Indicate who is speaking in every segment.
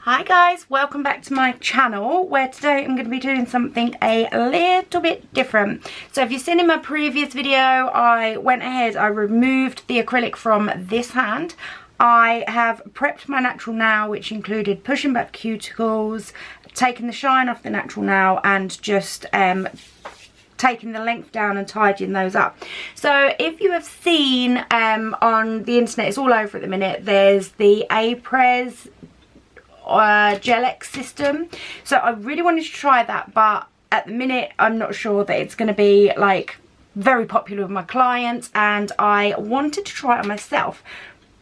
Speaker 1: Hi guys, welcome back to my channel where today I'm going to be doing something a little bit different. So if you've seen in my previous video, I went ahead, I removed the acrylic from this hand. I have prepped my natural nail, which included pushing back cuticles, taking the shine off the natural nail and just taking the length down and tidying those up. So if you have seen on the internet, it's all over at the minute, there's the Apres gel X system. So I really wanted to try that, but at the minute I'm not sure that it's going to be like very popular with my clients, and I wanted to try it myself.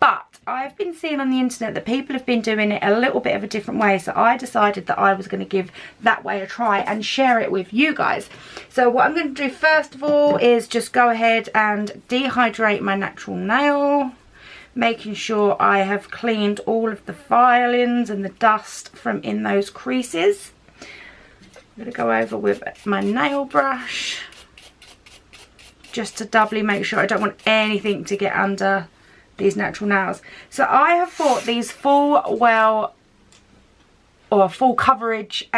Speaker 1: But I've been seeing on the internet that people have been doing it a little bit of a different way, so I decided that I was going to give that way a try and share it with you guys. So what I'm going to do first of all is just go ahead and dehydrate my natural nail, making sure I have cleaned all of the filings and the dust from in those creases. I'm going to go over with my nail brush just to doubly make sure I don't want anything to get under these natural nails. So I have bought these full coverage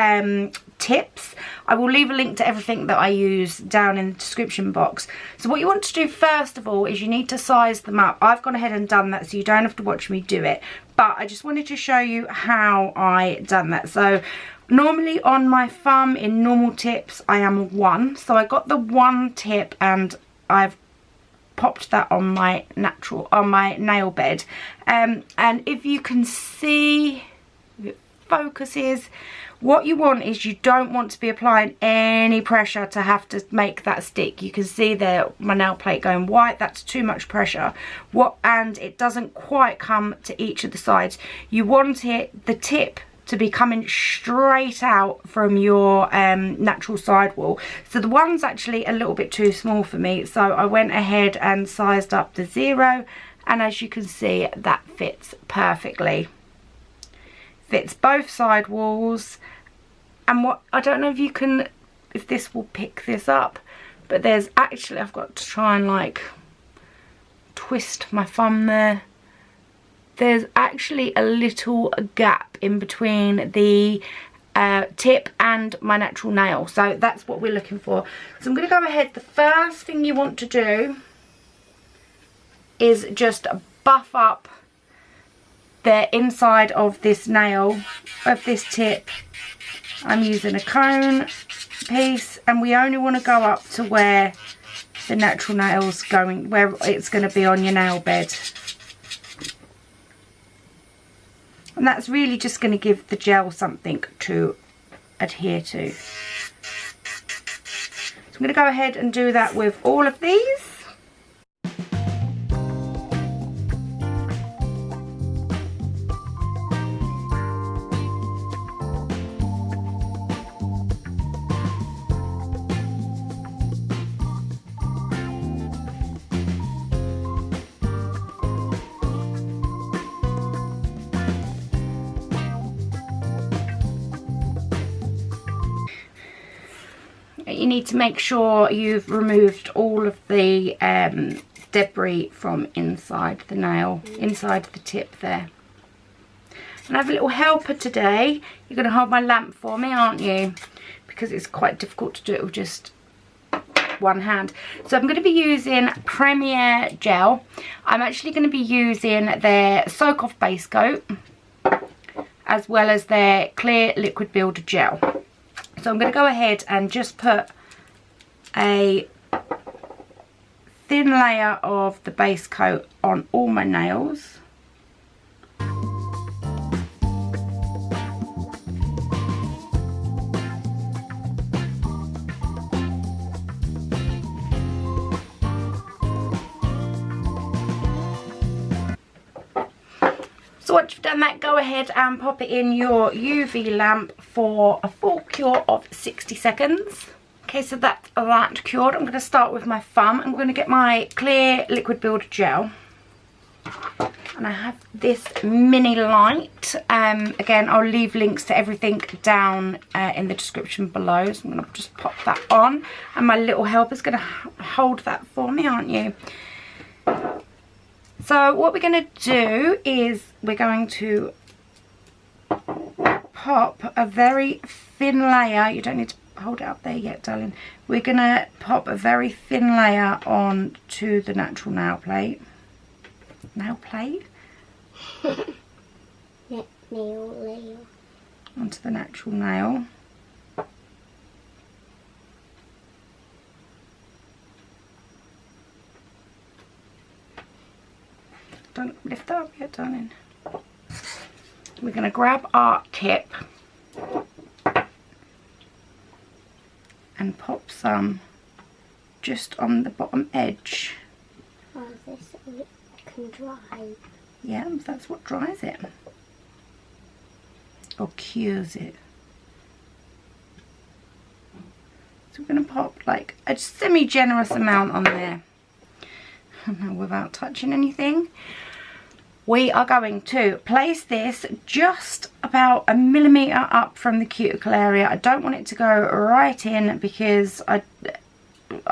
Speaker 1: tips. I will leave a link to everything that I use down in the description box. So what you want to do first of all is you need to size them up. I've gone ahead and done that so you don't have to watch me do it, but I just wanted to show you how I done that. So normally on my thumb in normal tips I am a 1, so I got the 1 tip and I've popped that on my nail bed, and if you can see, if it focuses, what you want is you don't want to be applying any pressure to have to make that stick. You can see there my nail plate going white, that's too much pressure. And it doesn't quite come to each of the sides. You want the tip to be coming straight out from your natural sidewall. So the 1's actually a little bit too small for me, so I went ahead and sized up the 0, and as you can see that fits perfectly. Fits both sidewalls. And what, I don't know if this will pick this up, but there's actually, I've got to try and like twist my thumb there. There's actually a little gap in between the tip and my natural nail, so that's what we're looking for. So I'm going to go ahead, the first thing you want to do is just buff up the inside of this nail, of this tip. I'm using a cone piece, and we only want to go up to where the natural nail's going, where it's going to be on your nail bed. And that's really just going to give the gel something to adhere to. So I'm going to go ahead and do that with all of these. You need to make sure you've removed all of the debris from inside the nail, inside the tip there. And I have a little helper today. You're going to hold my lamp for me, aren't you? Because it's quite difficult to do it with just one hand. So I'm going to be using Premier Gel. I'm actually going to be using their Soak Off Base Coat as well as their Clear Liquid Builder Gel. So I'm going to go ahead and just put a thin layer of the base coat on all my nails. So once you've done that, go ahead and pop it in your UV lamp for a full cure of 60 seconds. Okay, so that's that cured. I'm going to start with my thumb. I'm going to get my Clear Liquid Builder Gel. And I have this mini light. Again, I'll leave links to everything down in the description below. So I'm going to just pop that on. And my little helper's going to hold that for me, aren't you? So what we're going to do is we're going to pop a very thin layer. You don't need to hold it up there yet, darling. We're going to pop a very thin layer onto the natural nail plate. Nail plate?
Speaker 2: Nail layer.
Speaker 1: Onto the natural nail. Don't lift that up yet, darling. We're going to grab our tip and pop some just on the bottom edge.
Speaker 2: Oh, this can dry.
Speaker 1: Yeah, that's what dries it. Or cures it. So we're going to pop like a semi-generous amount on there. Without touching anything. We are going to place this just about 1 millimetre up from the cuticle area. I don't want it to go right in because I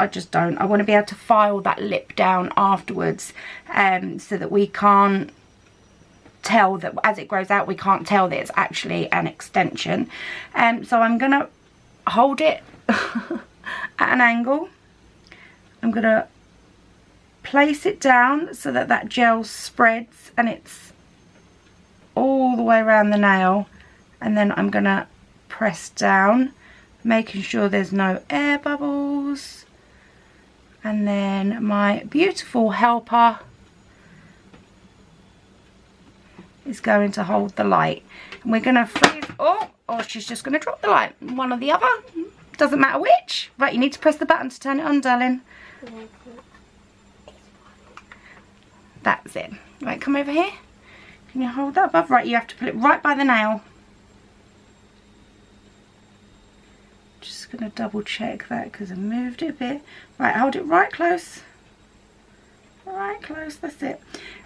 Speaker 1: just don't. I want to be able to file that lip down afterwards, so that we can't tell that as it grows out, we can't tell that it's actually an extension. So I'm going to hold it at an angle. I'm going to place it down so that that gel spreads and it's all the way around the nail, and then I'm gonna press down, making sure there's no air bubbles, and then my beautiful helper is going to hold the light, and we're gonna freeze. Oh, she's just gonna drop the light, one or the other, doesn't matter which. Right, you need to press the button to turn it on, darling. That's it. Right, come over here. Can you hold that above? Right, you have to put it right by the nail. Just going to double check that because I moved it a bit. Right, hold it right close. Right close, that's it.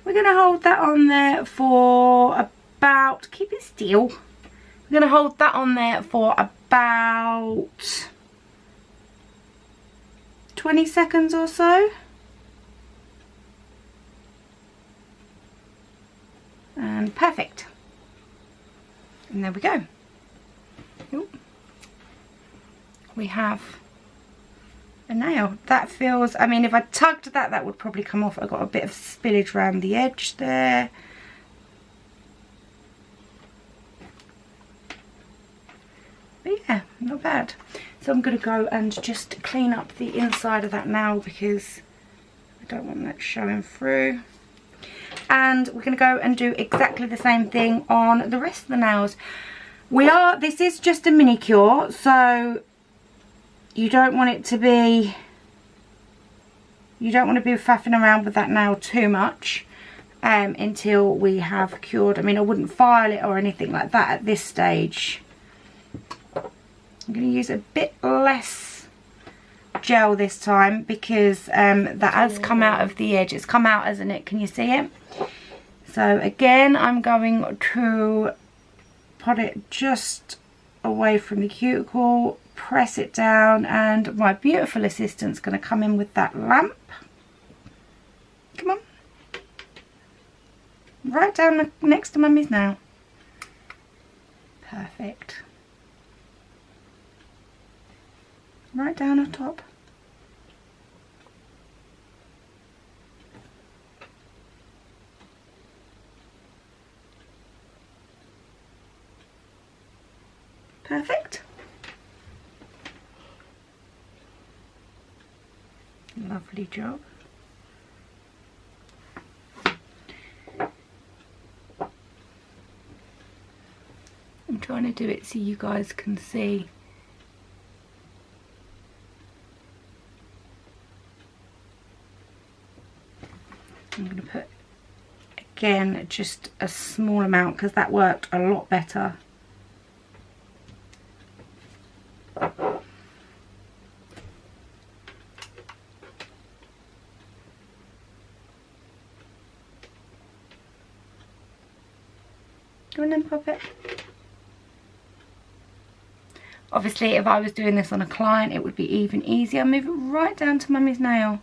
Speaker 1: We're going to hold that on there for about, keep it still. We're going to hold that on there for about 20 seconds or so. And perfect. And there we go. Ooh. We have a nail. That feels, I mean, if I tugged that, that would probably come off. I got a bit of spillage around the edge there. But yeah, not bad. So I'm going to go and just clean up the inside of that nail because I don't want that showing through. And we're going to go and do exactly the same thing on the rest of the nails. This is just a mini cure, so you don't want it to be, you don't want to be faffing around with that nail too much until we have cured. I mean, I wouldn't file it or anything like that at this stage. I'm going to use a bit less gel this time because that has come out of the edge. It's come out, hasn't it? Can you see it? So again, I'm going to put it just away from the cuticle, press it down, and my beautiful assistant's going to come in with that lamp. Come on. Right down next to Mummy's nail. Perfect. Right down on top. Perfect. Lovely job. I'm trying to do it so you guys can see. I'm going to put, again, just a small amount because that worked a lot better. Go on and pop it. Obviously, if I was doing this on a client, it would be even easier. Move it right down to Mummy's nail.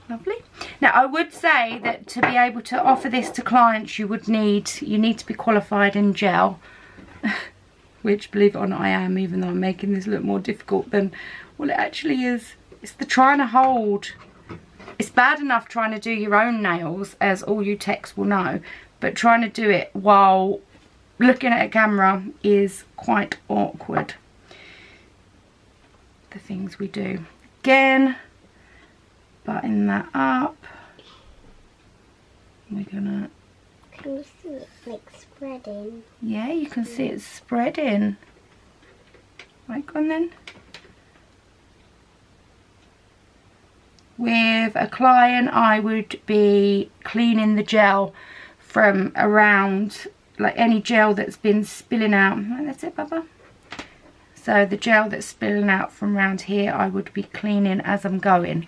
Speaker 1: Lovely. Now I would say that to be able to offer this to clients, you need to be qualified in gel, which, believe it or not, I am, even though I'm making this look more difficult than what it actually is. It's the trying to hold. It's bad enough trying to do your own nails, as all you techs will know, but trying to do it while looking at a camera is quite awkward. The things we do. Again, button that up. We're gonna...
Speaker 2: Can you see it like spreading?
Speaker 1: Yeah, you can see it spreading. Right, go on then. With a client, I would be cleaning the gel from around, like any gel that's been spilling out. Right, that's it, Bubba. So the gel that's spilling out from around here, I would be cleaning as I'm going,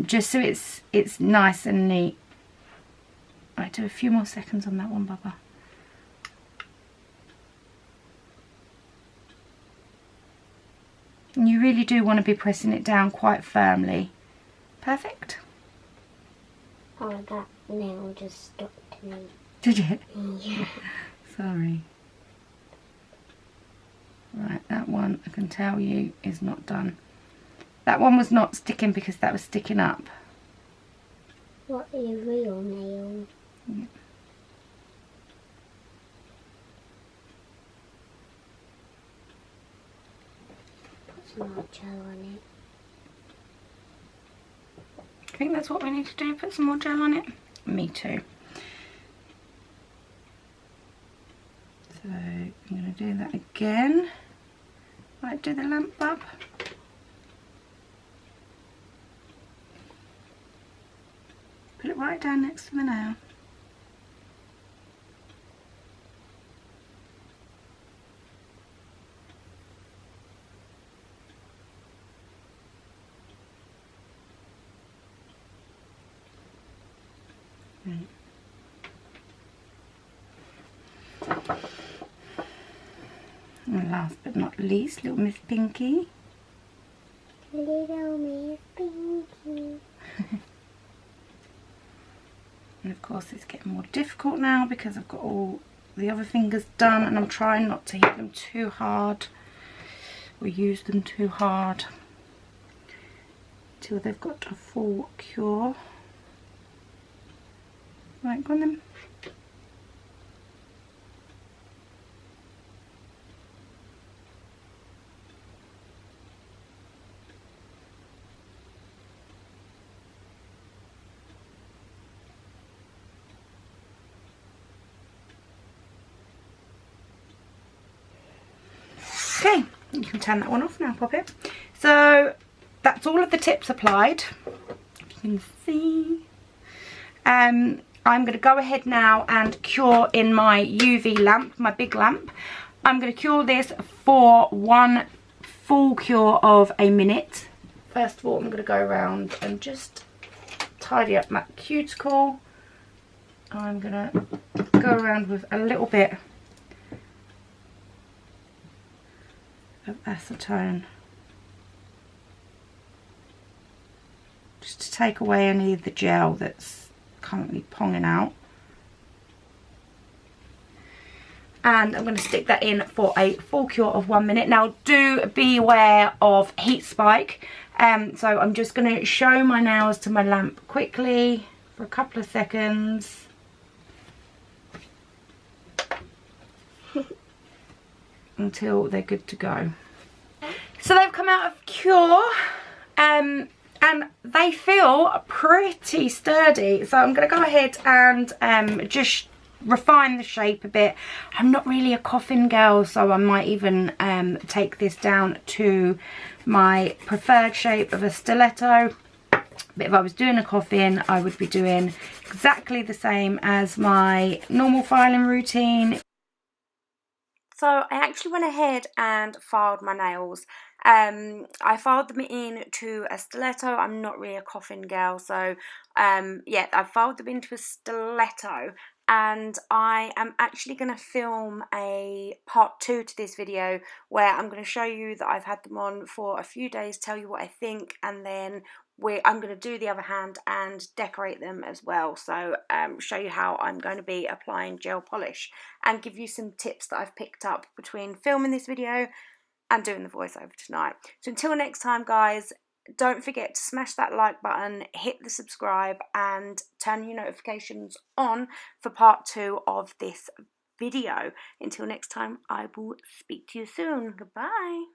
Speaker 1: just so it's nice and neat. Right, do a few more seconds on that one, Bubba. And you really do want to be pressing it down quite firmly. Perfect.
Speaker 2: Oh, that nail just stuck to me.
Speaker 1: Did it?
Speaker 2: Yeah.
Speaker 1: Sorry. Right, that one I can tell you is not done. That one was not sticking because that was sticking up.
Speaker 2: What are your real nails?
Speaker 1: Yeah.
Speaker 2: Put some more gel on it.
Speaker 1: I think that's what we need to do, put some more gel on it. Me too. So I'm going to do that again. Right, do the lamp bub. Put it right down next to the nail. Right. And last but not least, little Miss Pinky.
Speaker 2: Little Miss Pinky.
Speaker 1: And of course it's getting more difficult now because I've got all the other fingers done and I'm trying not to hit them too hard or use them too hard till they've got a full cure. Right, go on then. Okay, you can turn that one off now, pop it. So that's all of the tips applied. You can see. I'm going to go ahead now and cure in my UV lamp, my big lamp. I'm going to cure this for one full cure of a minute. First of all, I'm going to go around and just tidy up my cuticle. I'm going to go around with a little bit of acetone, just to take away any of the gel that's currently ponging out. And I'm going to stick that in for a full cure of 1 minute. Now do beware of heat spike. So I'm just going to show my nails to my lamp quickly for a couple of seconds. Until they're good to go. So they've come out of cure and they feel pretty sturdy. So I'm going to go ahead and just refine the shape a bit. I'm not really a coffin girl, so I might even take this down to my preferred shape of a stiletto. But if I was doing a coffin, I would be doing exactly the same as my normal filing routine. So I actually went ahead and filed my nails. I filed them into a stiletto. I'm not really a coffin girl, so yeah, I filed them into a stiletto. and I am actually going to film a part 2 to this video where I'm going to show you that I've had them on for a few days, tell you what I think, and then I'm going to do the other hand and decorate them as well. So show you how I'm going to be applying gel polish and give you some tips that I've picked up between filming this video and doing the voiceover tonight. So until next time, guys, don't forget to smash that like button, hit the subscribe, and turn your notifications on for part 2 of this video. Until next time, I will speak to you soon. Goodbye.